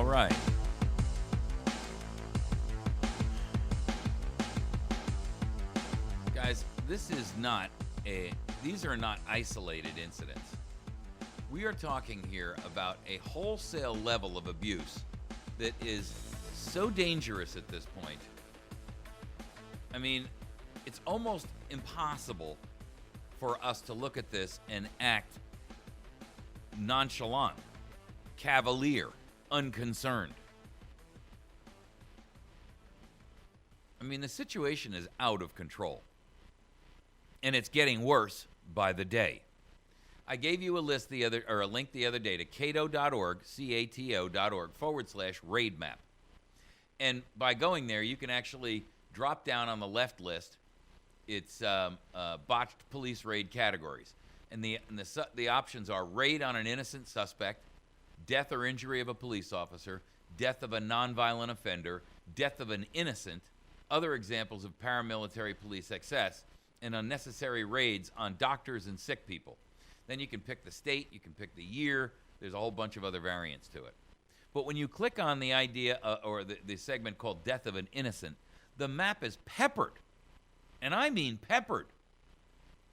right. Guys, these are not isolated incidents. We are talking here about a wholesale level of abuse that is so dangerous at this point. I mean, it's almost impossible for us to look at this and act nonchalant, cavalier, unconcerned. I mean, the situation is out of control, and it's getting worse by the day. I gave you a link the other day to cato.org, cato.org/raid map. And by going there, you can actually drop down on the left list. It's botched police raid categories. And the options are raid on an innocent suspect, death or injury of a police officer, death of a nonviolent offender, death of an innocent, other examples of paramilitary police excess, and unnecessary raids on doctors and sick people. Then you can pick the state, you can pick the year. There's a whole bunch of other variants to it. But when you click on the idea or the segment called Death of an Innocent, the map is peppered, and I mean peppered,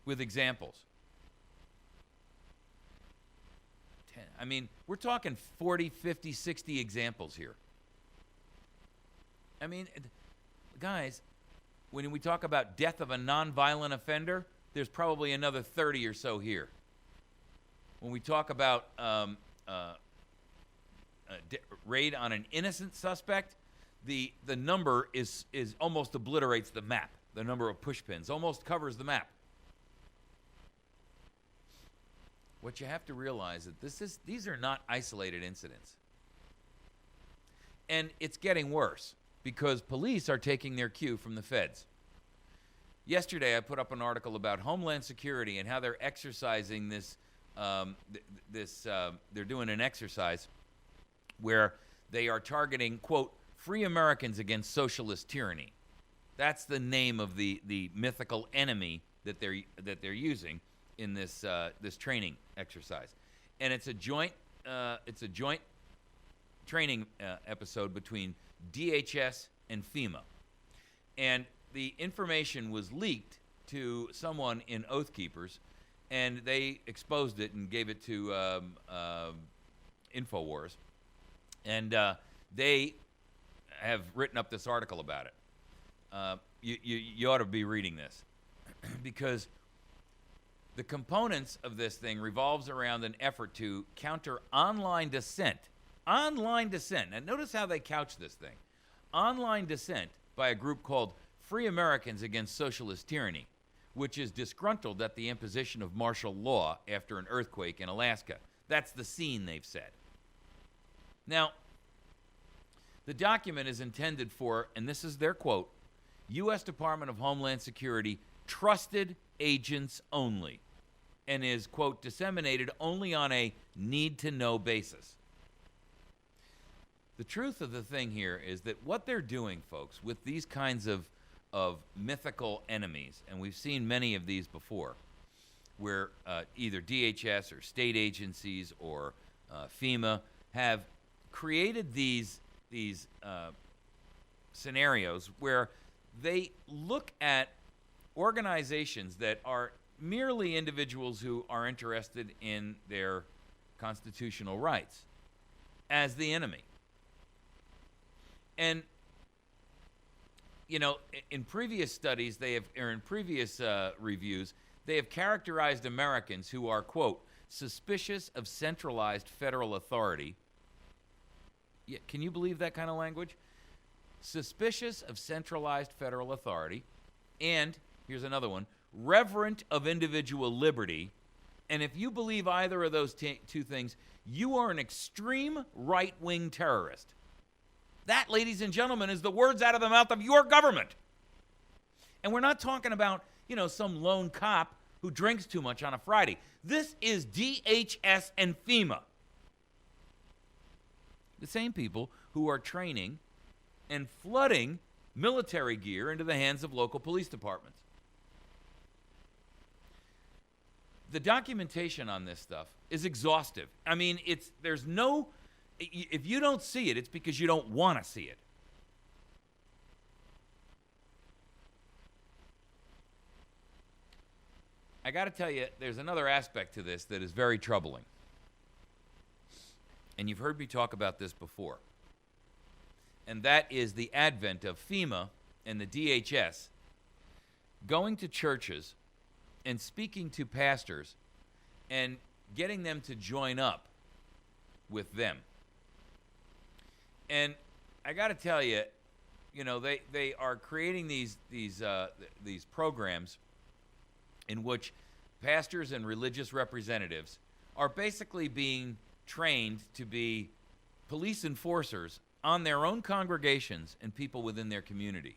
with examples. I mean, we're talking 40, 50, 60 examples here. I mean, guys, when we talk about death of a nonviolent offender, there's probably another 30 or so here. When we talk about raid on an innocent suspect, the number is almost obliterates the map. The number of pushpins almost covers the map. What you have to realize is these are not isolated incidents. And it's getting worse because police are taking their cue from the feds. Yesterday, I put up an article about Homeland Security and how they're exercising this. They're doing an exercise where they are targeting, quote, free Americans against socialist tyranny. That's the name of the mythical enemy that they're using in this training exercise, and it's a joint training episode between DHS and FEMA, and the information was leaked to someone in Oath Keepers, and they exposed it and gave it to InfoWars, and they have written up this article about it. You ought to be reading this because the components of this thing revolves around an effort to counter online dissent. Online dissent. And notice how they couch this thing. Online dissent by a group called Free Americans Against Socialist Tyranny, which is disgruntled at the imposition of martial law after an earthquake in Alaska. That's the scene they've said. Now, the document is intended for, and this is their quote, U.S. Department of Homeland Security trusted agents only, and is, quote, disseminated only on a need-to-know basis. The truth of the thing here is that what they're doing, folks, with these kinds of mythical enemies, and we've seen many of these before, where either DHS or state agencies or FEMA have created these scenarios where they look at organizations that are merely individuals who are interested in their constitutional rights as the enemy. And, you know, in previous studies, in previous reviews, they have characterized Americans who are, quote, suspicious of centralized federal authority. Yeah, can you believe that kind of language? Suspicious of centralized federal authority, and, here's another one, reverent of individual liberty. And if you believe either of those two things, you are an extreme right-wing terrorist. That, ladies and gentlemen, is the words out of the mouth of your government. And we're not talking about, you know, some lone cop who drinks too much on a Friday. This is DHS and FEMA. The same people who are training and flooding military gear into the hands of local police departments. The documentation on this stuff is exhaustive. I mean, there's no If you don't see it, it's because you don't want to see it. I got to tell you, there's another aspect to this that is very troubling. And you've heard me talk about this before. And that is the advent of FEMA and the DHS going to churches and speaking to pastors and getting them to join up with them. And I got to tell you, you know, they are creating these programs in which pastors and religious representatives are basically being trained to be police enforcers on their own congregations and people within their community.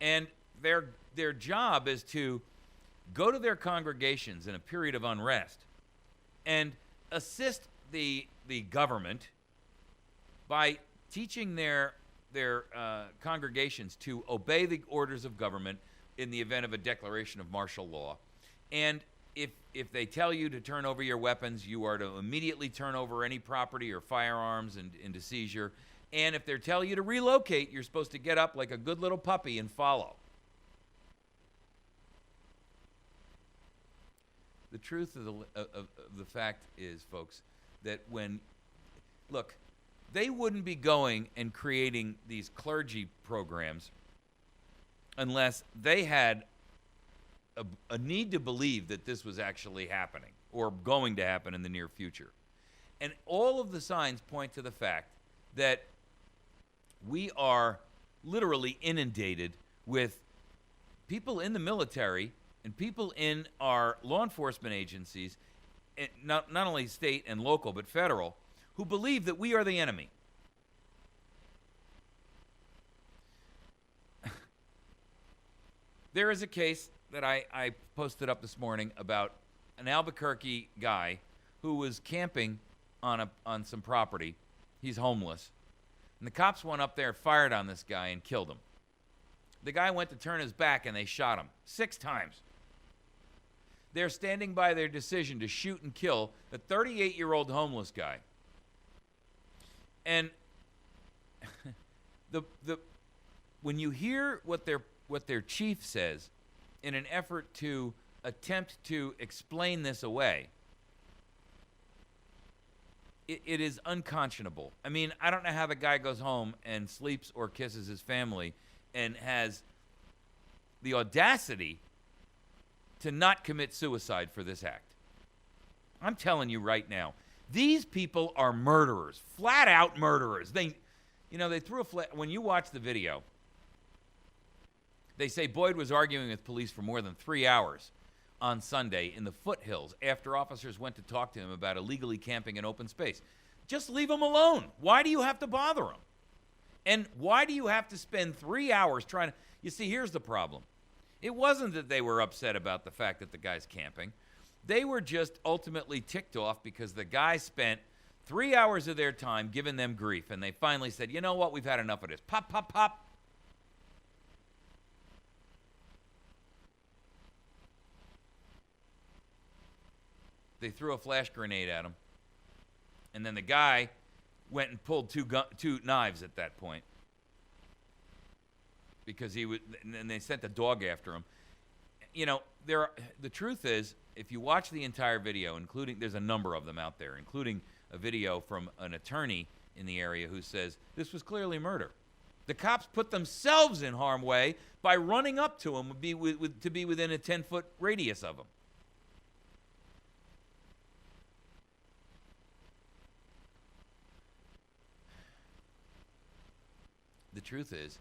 And their job is to go to their congregations in a period of unrest and assist the government by teaching their congregations to obey the orders of government in the event of a declaration of martial law. And if they tell you to turn over your weapons, you are to immediately turn over any property or firearms into seizure. And if they're telling you to relocate, you're supposed to get up like a good little puppy and follow. The truth of the fact is, folks, that look, they wouldn't be going and creating these clergy programs unless they had a need to believe that this was actually happening or going to happen in the near future. And all of the signs point to the fact that we are literally inundated with people in the military and people in our law enforcement agencies, not only state and local, but federal, who believe that we are the enemy. There is a case that I posted up this morning about an Albuquerque guy who was camping on some property. He's homeless. And the cops went up there, fired on this guy, and killed him. The guy went to turn his back, and they shot him 6 times. They're standing by their decision to shoot and kill the 38-year-old homeless guy. And when you hear what their chief says in an effort to attempt to explain this away, it is unconscionable. I mean, I don't know how the guy goes home and sleeps or kisses his family and has the audacity to not commit suicide for this act. I'm telling you right now, these people are murderers, flat out murderers. They threw when you watch the video, they say Boyd was arguing with police for more than 3 hours on Sunday in the foothills after officers went to talk to him about illegally camping in open space. Just leave him alone. Why do you have to bother him? And why do you have to spend 3 hours trying to... You see, here's the problem. It wasn't that they were upset about the fact that the guy's camping. They were just ultimately ticked off because the guy spent 3 hours of their time giving them grief, and they finally said, you know what, we've had enough of this. Pop, pop, pop. They threw a flash grenade at him. And then the guy went and pulled two knives at that point. Because and they sent a dog after him. You know, the truth is, if you watch the entire video, there's a number of them out there, including a video from an attorney in the area who says this was clearly murder. The cops put themselves in harm's way by running up to him to be within a 10-foot radius of him. The truth is,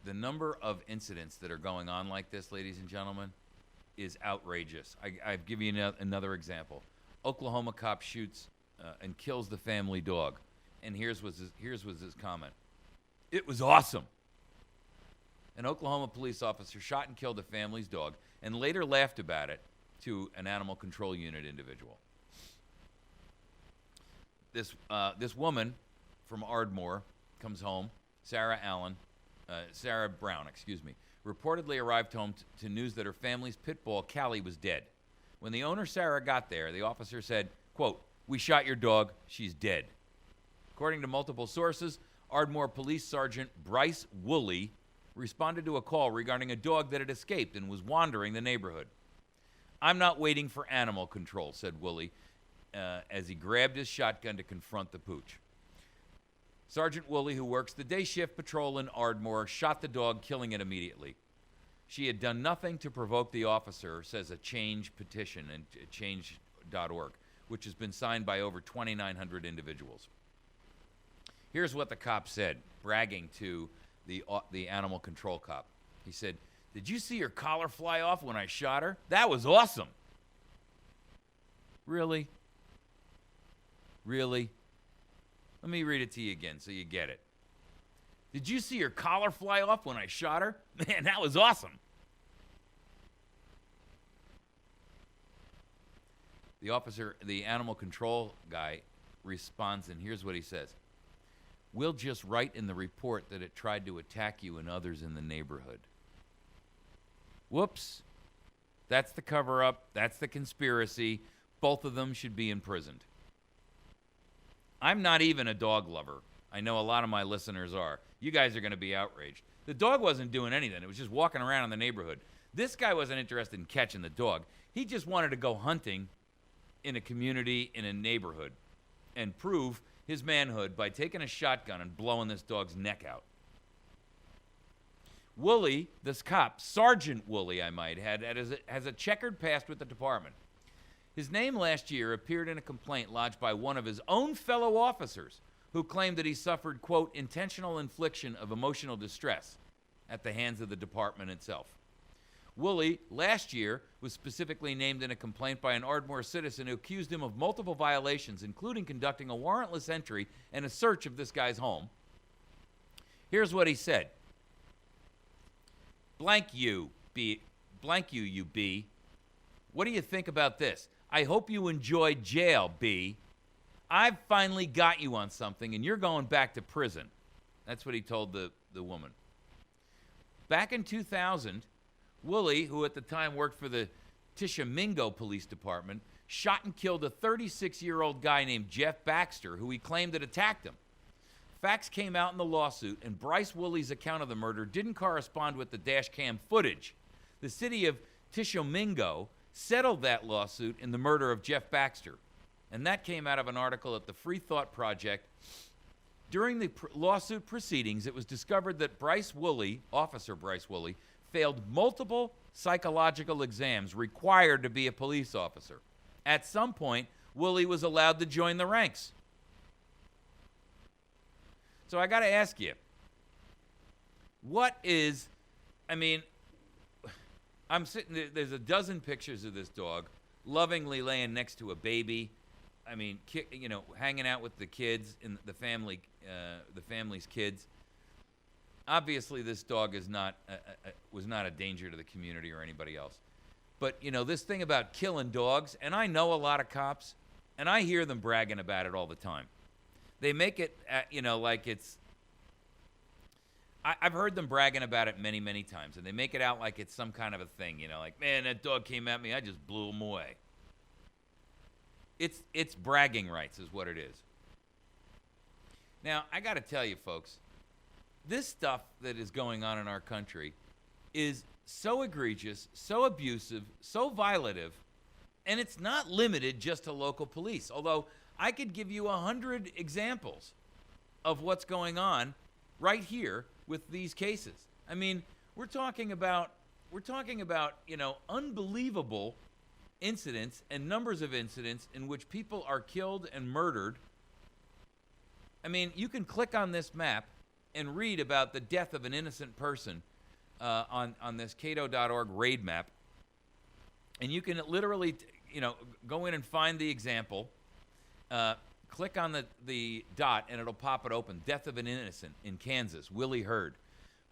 the number of incidents that are going on like this, ladies and gentlemen, is outrageous. I've given you another example. Oklahoma cop shoots and kills the family dog. And here's was his comment. It was awesome. An Oklahoma police officer shot and killed a family's dog and later laughed about it to an animal control unit individual. This woman from Ardmore comes home, Sarah Brown, reportedly arrived home to news that her family's pit bull, Callie, was dead. When the owner, Sarah, got there, the officer said, quote, We shot your dog. She's dead. According to multiple sources, Ardmore Police Sergeant Bryce Woolley responded to a call regarding a dog that had escaped and was wandering the neighborhood. I'm not waiting for animal control, said Woolley, as he grabbed his shotgun to confront the pooch. Sergeant Woolley, who works the day shift patrol in Ardmore, shot the dog, killing it immediately. She had done nothing to provoke the officer, says a change petition at change.org, which has been signed by over 2,900 individuals. Here's what the cop said, bragging to the animal control cop. He said, "Did you see her collar fly off when I shot her? That was awesome." Really? Really? Let me read it to you again so you get it. Did you see her collar fly off when I shot her? Man, that was awesome. The officer, the animal control guy, responds, and here's what he says. We'll just write in the report that it tried to attack you and others in the neighborhood. Whoops. That's the cover-up. That's the conspiracy. Both of them should be imprisoned. I'm not even a dog lover. I know a lot of my listeners are. You guys are going to be outraged. The dog wasn't doing anything. It was just walking around in the neighborhood. This guy wasn't interested in catching the dog. He just wanted to go hunting in a community, in a neighborhood, and prove his manhood by taking a shotgun and blowing this dog's neck out. Woolley, this cop, Sergeant Woolley, I might add, has a checkered past with the department. His name last year appeared in a complaint lodged by one of his own fellow officers who claimed that he suffered, quote, intentional infliction of emotional distress at the hands of the department itself. Woolley, last year, was specifically named in a complaint by an Ardmore citizen who accused him of multiple violations, including conducting a warrantless entry and a search of this guy's home. Here's what he said. Blank you, B. What do you think about this? I hope you enjoyed jail, B. I've finally got you on something, and you're going back to prison. That's what he told the woman. Back in 2000, Woolley, who at the time worked for the Tishomingo Police Department, shot and killed a 36-year-old guy named Jeff Baxter, who he claimed had attacked him. Facts came out in the lawsuit, and Bryce Woolley's account of the murder didn't correspond with the dash cam footage. The city of Tishomingo settled that lawsuit in the murder of Jeff Baxter, and that came out of an article at the Free Thought Project. During the lawsuit proceedings, it was discovered that Officer Bryce Woolley, failed multiple psychological exams required to be a police officer. At some point, Woolley was allowed to join the ranks. So I got to ask you, I'm sitting there, there's a dozen pictures of this dog lovingly laying next to a baby. Hanging out with the kids and the family's kids. Obviously, this dog was not a danger to the community or anybody else. But, this thing about killing dogs, and I know a lot of cops, and I hear them bragging about it all the time. They make it, like it's... I've heard them bragging about it many, many times, and they make it out like it's some kind of a thing, like, man, that dog came at me, I just blew him away. It's bragging rights is what it is. Now, I got to tell you, folks, this stuff that is going on in our country is so egregious, so abusive, so violative, and it's not limited just to local police. Although I could give you 100 examples of what's going on right here with these cases. I mean, we're talking about unbelievable incidents and numbers of incidents in which people are killed and murdered. I mean, you can click on this map and read about the death of an innocent person on this cato.org raid map. And you can literally, go in and find the example, click on the dot, and it'll pop it open. Death of an innocent in Kansas, Willie Hurd.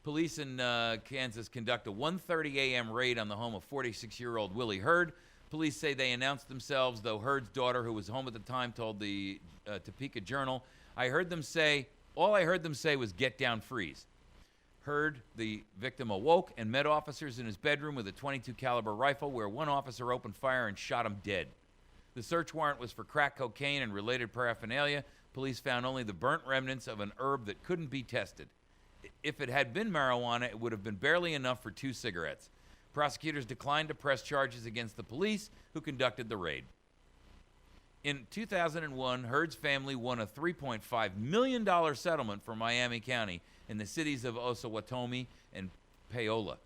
Police in Kansas conduct a 1:30 a.m. raid on the home of 46-year-old Willie Hurd. Police say they announced themselves, though Hurd's daughter, who was home at the time, told the Topeka Journal, all I heard them say was, get down, freeze. Hurd, the victim, awoke and met officers in his bedroom with a .22 caliber rifle, where one officer opened fire and shot him dead. The search warrant was for crack cocaine and related paraphernalia. Police found only the burnt remnants of an herb that couldn't be tested. If it had been marijuana, it would have been barely enough for 2 cigarettes. Prosecutors declined to press charges against the police who conducted the raid. In 2001, Heard's family won a $3.5 million settlement for Miami County in the cities of Osawatomie and Paola.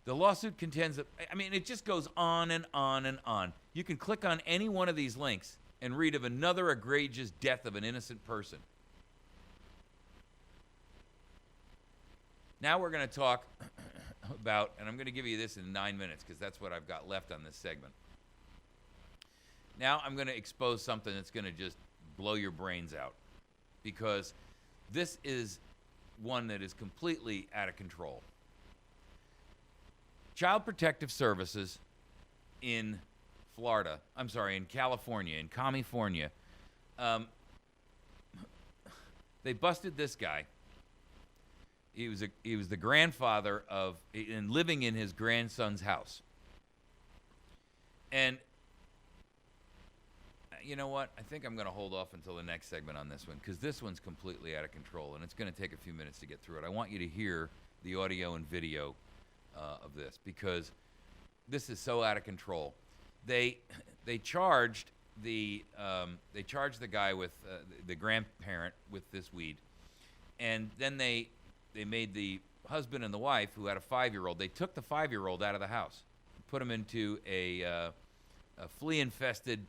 The lawsuit contends that, it just goes on and on and on. You can click on any one of these links and read of another egregious death of an innocent person. Now we're going to talk about, and I'm going to give you this in 9 minutes because that's what I've got left on this segment. Now I'm going to expose something that's going to just blow your brains out, because this is one that is completely out of control. Child Protective Services in California, in California, they busted this guy. He was the grandfather and living in his grandson's house. And you know what? I think I'm going to hold off until the next segment on this one, because this one's completely out of control, and it's going to take a few minutes to get through it. I want you to hear the audio and video of this, because this is so out of control. They charged the guy with the grandparent with this weed, and then they made the husband and the wife, who had a 5-year-old, they took the 5-year-old out of the house, put him into a flea-infested.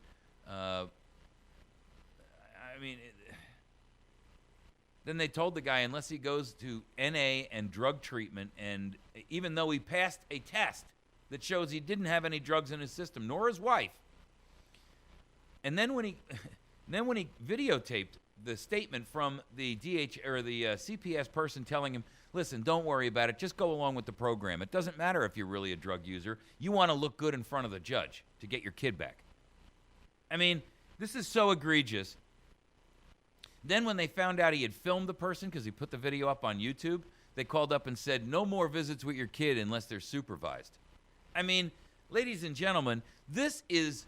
Then they told the guy, unless he goes to NA and drug treatment, and even though he passed a test that shows he didn't have any drugs in his system, nor his wife. And then when he videotaped the statement from the CPS person telling him, listen, don't worry about it, just go along with the program. It doesn't matter if you're really a drug user. You want to look good in front of the judge to get your kid back. This is so egregious. Then when they found out he had filmed the person, because he put the video up on YouTube, they called up and said, no more visits with your kid unless they're supervised. Ladies and gentlemen, this is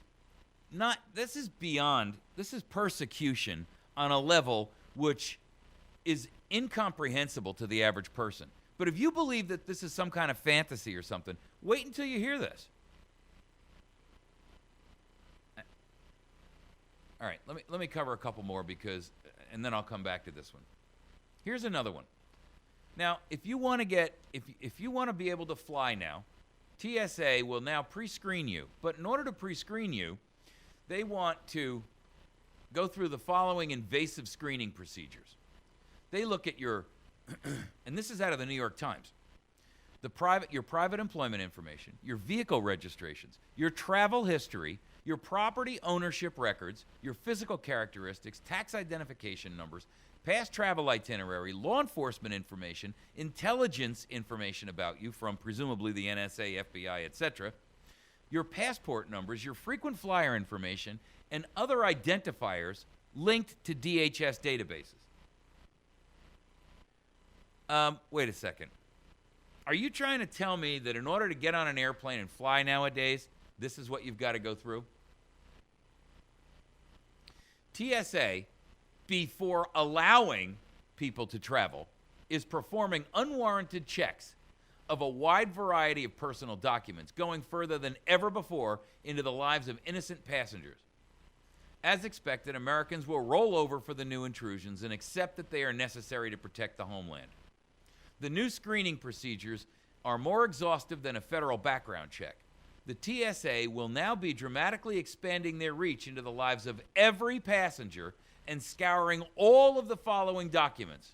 persecution on a level which is incomprehensible to the average person. But if you believe that this is some kind of fantasy or something, wait until you hear this. All right, let me cover a couple more, and then I'll come back to this one. Here's another one. Now, if you want to be able to fly now, TSA will now pre-screen you. But in order to pre-screen you, they want to go through the following invasive screening procedures. They look at your, and this is out of the New York Times, your private employment information, your vehicle registrations, your travel history, your property ownership records, your physical characteristics, tax identification numbers, past travel itinerary, law enforcement information, intelligence information about you from presumably the NSA, FBI, etc., your passport numbers, your frequent flyer information, and other identifiers linked to DHS databases. Wait a second. Are you trying to tell me that in order to get on an airplane and fly nowadays, this is what you've got to go through? TSA, before allowing people to travel, is performing unwarranted checks of a wide variety of personal documents, going further than ever before into the lives of innocent passengers. As expected, Americans will roll over for the new intrusions and accept that they are necessary to protect the homeland. The new screening procedures are more exhaustive than a federal background check. The TSA will now be dramatically expanding their reach into the lives of every passenger and scouring all of the following documents.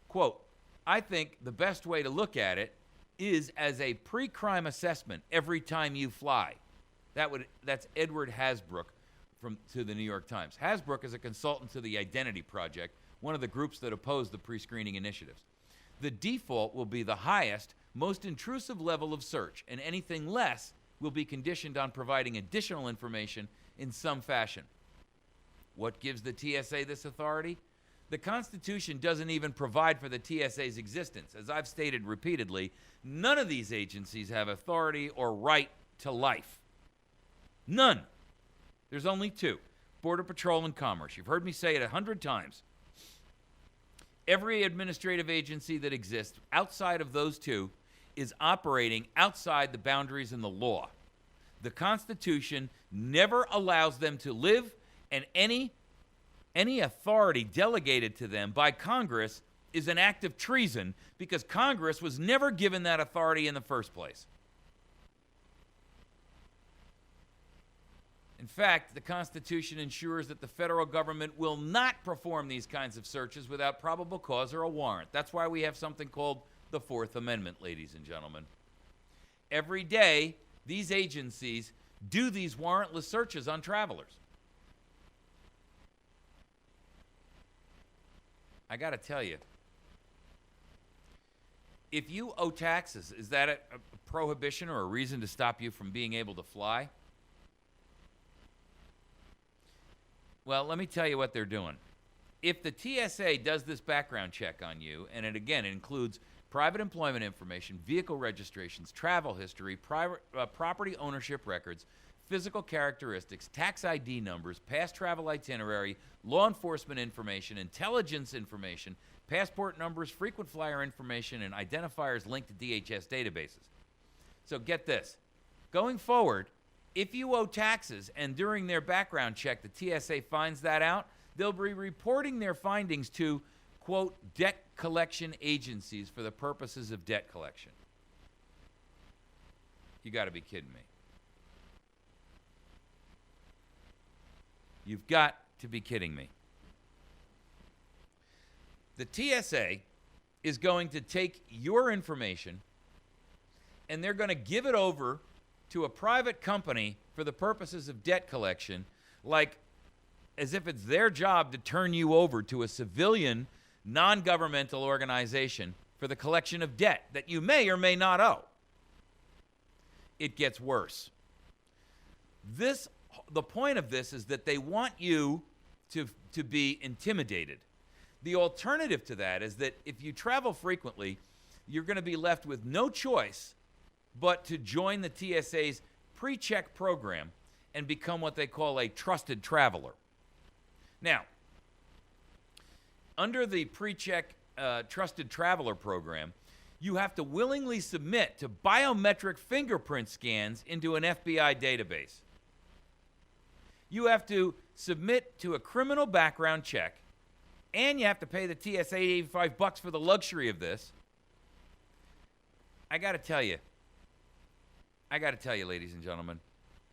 Quote, I think the best way to look at it is as a pre-crime assessment every time you fly. That's Edward Hasbrook to the New York Times. Hasbrook is a consultant to the Identity Project, one of the groups that oppose the pre-screening initiatives. The default will be the highest, most intrusive level of search, and anything less will be conditioned on providing additional information in some fashion. What gives the TSA this authority? The Constitution doesn't even provide for the TSA's existence. As I've stated repeatedly, none of these agencies have authority or right to life. None. There's only two: Border Patrol and Commerce. You've heard me say it 100 times. Every administrative agency that exists outside of those two is operating outside the boundaries in the law. The Constitution never allows them to live, and any authority delegated to them by Congress is an act of treason because Congress was never given that authority in the first place. In fact, the Constitution ensures that the federal government will not perform these kinds of searches without probable cause or a warrant. That's why we have something called the Fourth Amendment, ladies and gentlemen. Every day, these agencies do these warrantless searches on travelers. I got to tell you, if you owe taxes, is that a prohibition or a reason to stop you from being able to fly? Well, let me tell you what they're doing. If the TSA does this background check on you, and it again includes private employment information, vehicle registrations, travel history, property ownership records, physical characteristics, tax ID numbers, past travel itinerary, law enforcement information, intelligence information, passport numbers, frequent flyer information, and identifiers linked to DHS databases. So get this. Going forward, if you owe taxes and during their background check the TSA finds that out, they'll be reporting their findings to, quote, debt collection agencies for the purposes of debt collection. You got to be kidding me. You've got to be kidding me. The TSA is going to take your information and they're going to give it over to a private company for the purposes of debt collection, like as if it's their job to turn you over to a civilian, non-governmental organization for the collection of debt that you may or may not owe. It gets worse. The point of this is that they want you to be intimidated. The alternative to that is that if you travel frequently, you're going to be left with no choice but to join the TSA's pre-check program and become what they call a trusted traveler. Now, under the pre-check trusted traveler program, you have to willingly submit to biometric fingerprint scans into an FBI database. You have to submit to a criminal background check, and you have to pay the TSA $85 for the luxury of this. I got to tell you, ladies and gentlemen,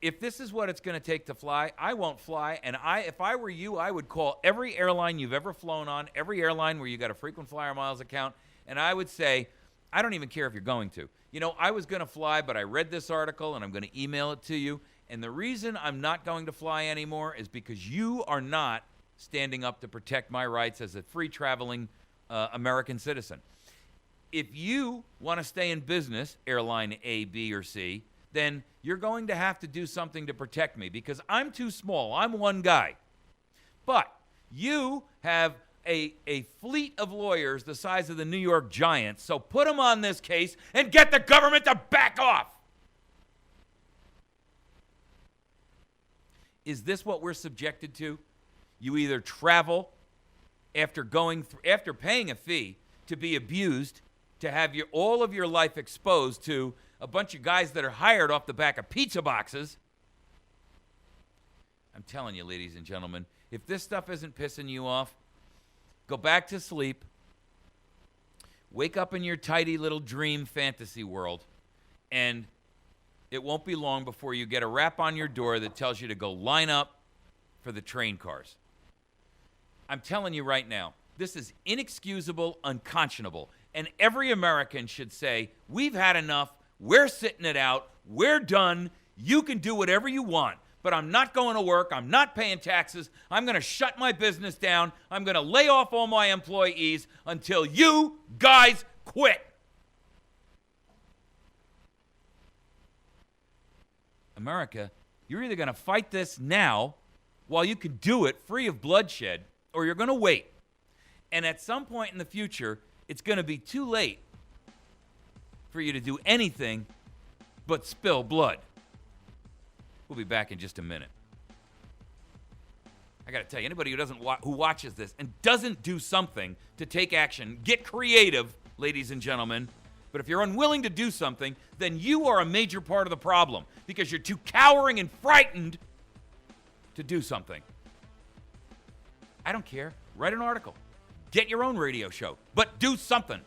if this is what it's going to take to fly, I won't fly. And if I were you, I would call every airline you've ever flown on, every airline where you got a frequent flyer miles account, and I would say, I don't even care if you're going to. You know, I was going to fly, but I read this article, and I'm going to email it to you. And the reason I'm not going to fly anymore is because you are not standing up to protect my rights as a free traveling American citizen. If you want to stay in business, airline A, B, or C, then you're going to have to do something to protect me because I'm too small. I'm one guy. But you have a fleet of lawyers the size of the New York Giants, so put them on this case and get the government to back off. Is this what we're subjected to? You either travel after paying a fee to be abused, to have all of your life exposed to a bunch of guys that are hired off the back of pizza boxes. I'm telling you, ladies and gentlemen, if this stuff isn't pissing you off, go back to sleep, wake up in your tidy little dream fantasy world, and it won't be long before you get a rap on your door that tells you to go line up for the train cars. I'm telling you right now, this is inexcusable, unconscionable, and every American should say, we've had enough, we're sitting it out, we're done, you can do whatever you want, but I'm not going to work, I'm not paying taxes, I'm going to shut my business down, I'm going to lay off all my employees until you guys quit. America, you're either going to fight this now while you can do it free of bloodshed, or you're going to wait. And at some point in the future, it's going to be too late for you to do anything but spill blood. We'll be back in just a minute. I got to tell you, anybody who watches this and doesn't do something to take action, get creative, ladies and gentlemen. But if you're unwilling to do something, then you are a major part of the problem because you're too cowering and frightened to do something. I don't care. Write an article. Get your own radio show. But do something.